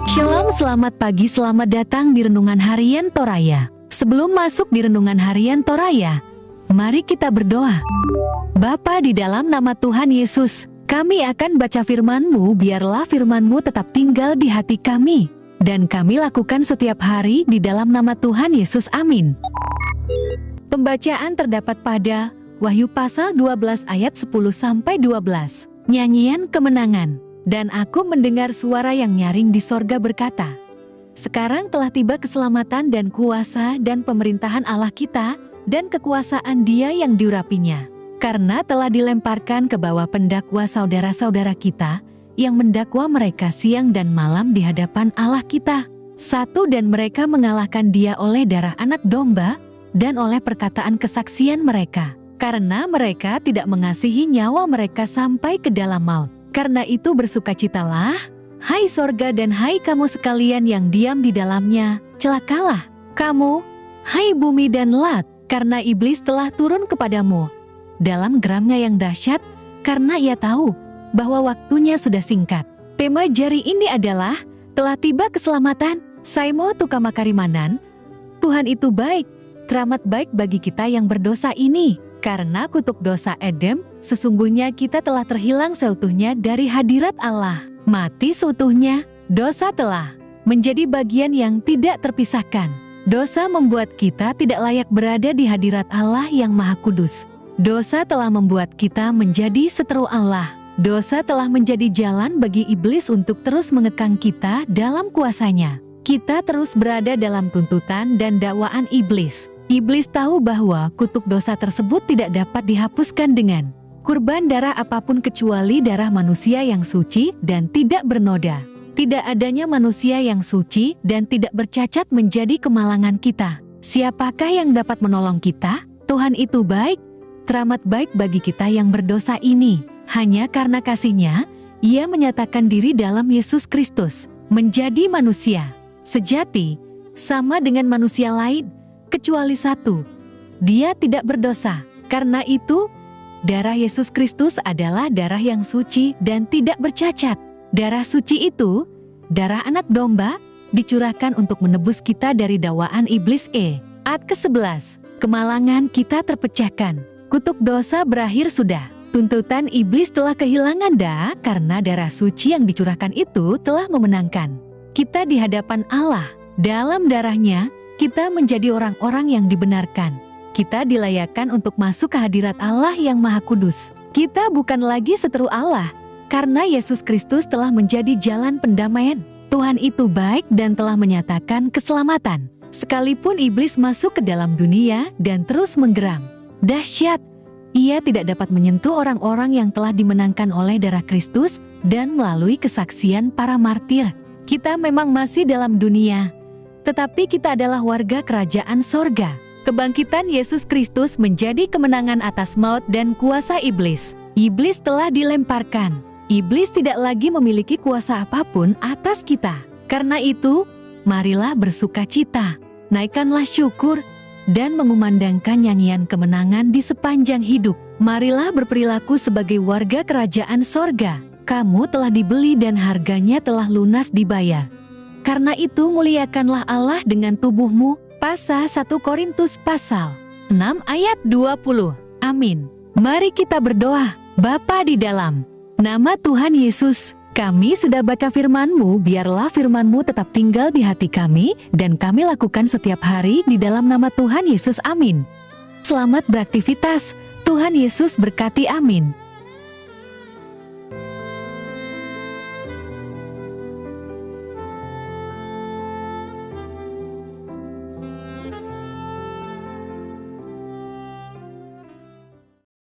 Shalom, selamat pagi, selamat datang di Renungan Harian Toraya. Sebelum masuk di Renungan Harian Toraya, mari kita berdoa. Bapa, di dalam nama Tuhan Yesus, kami akan baca firman-Mu, biarlah firman-Mu tetap tinggal di hati kami, dan kami lakukan setiap hari di dalam nama Tuhan Yesus, amin. Pembacaan terdapat pada Wahyu pasal 12 ayat 10-12, Nyanyian Kemenangan. Dan aku mendengar suara yang nyaring di sorga berkata, sekarang telah tiba keselamatan dan kuasa dan pemerintahan Allah kita, dan kekuasaan Dia yang diurapinya. Karena telah dilemparkan ke bawah pendakwa saudara-saudara kita, yang mendakwa mereka siang dan malam di hadapan Allah kita. Satu, dan mereka mengalahkan Dia oleh darah anak domba, dan oleh perkataan kesaksian mereka. Karena mereka tidak mengasihi nyawa mereka sampai ke dalam maut. Karena itu bersukacitalah, hai sorga dan hai kamu sekalian yang diam di dalamnya, celakalah kamu, hai bumi dan lat, karena iblis telah turun kepadamu dalam geramnya yang dahsyat, karena ia tahu bahwa waktunya sudah singkat. Tema jari ini adalah, telah tiba keselamatan, Saimo Tukamakarimanan. Tuhan itu baik, teramat baik bagi kita yang berdosa ini. Karena kutuk dosa Edem, sesungguhnya kita telah terhilang seutuhnya dari hadirat Allah. Mati seutuhnya, dosa telah menjadi bagian yang tidak terpisahkan. Dosa membuat kita tidak layak berada di hadirat Allah yang Maha Kudus. Dosa telah membuat kita menjadi seteru Allah. Dosa telah menjadi jalan bagi iblis untuk terus mengekang kita dalam kuasanya. Kita terus berada dalam tuntutan dan dakwaan iblis. Iblis tahu bahwa kutuk dosa tersebut tidak dapat dihapuskan dengan kurban darah apapun kecuali darah manusia yang suci dan tidak bernoda. Tidak adanya manusia yang suci dan tidak bercacat menjadi kemalangan kita. Siapakah yang dapat menolong kita? Tuhan itu baik, teramat baik bagi kita yang berdosa ini. Hanya karena kasih-Nya, Ia menyatakan diri dalam Yesus Kristus, menjadi manusia sejati, sama dengan manusia lain, kecuali satu, Dia tidak berdosa. Karena itu, darah Yesus Kristus adalah darah yang suci dan tidak bercacat. Darah suci itu, darah anak domba, dicurahkan untuk menebus kita dari dakwaan iblis. Ayat ke-11, kemalangan kita terpecahkan, kutuk dosa berakhir sudah. Tuntutan iblis telah kehilangan karena darah suci yang dicurahkan itu telah memenangkan kita di hadapan Allah. Dalam darahnya, kita menjadi orang-orang yang dibenarkan. Kita dilayakkan untuk masuk ke hadirat Allah yang Maha Kudus. Kita bukan lagi seteru Allah, karena Yesus Kristus telah menjadi jalan pendamaian. Tuhan itu baik dan telah menyatakan keselamatan. Sekalipun iblis masuk ke dalam dunia dan terus menggeram, dahsyat, ia tidak dapat menyentuh orang-orang yang telah dimenangkan oleh darah Kristus dan melalui kesaksian para martir. Kita memang masih dalam dunia, tetapi kita adalah warga kerajaan sorga. Kebangkitan Yesus Kristus menjadi kemenangan atas maut dan kuasa iblis. Iblis telah dilemparkan. Iblis tidak lagi memiliki kuasa apapun atas kita. Karena itu, marilah bersukacita, naikkanlah syukur, dan mengumandangkan nyanyian kemenangan di sepanjang hidup. Marilah berperilaku sebagai warga kerajaan sorga. Kamu telah dibeli dan harganya telah lunas dibayar. Karena itu muliakanlah Allah dengan tubuhmu. Pasal 1 Korintus pasal 6 ayat 20. Amin. Mari kita berdoa. Bapa di dalam nama Tuhan Yesus, kami sudah baca firman-Mu, biarlah firman-Mu tetap tinggal di hati kami, dan kami lakukan setiap hari di dalam nama Tuhan Yesus, amin. Selamat beraktivitas, Tuhan Yesus berkati, amin.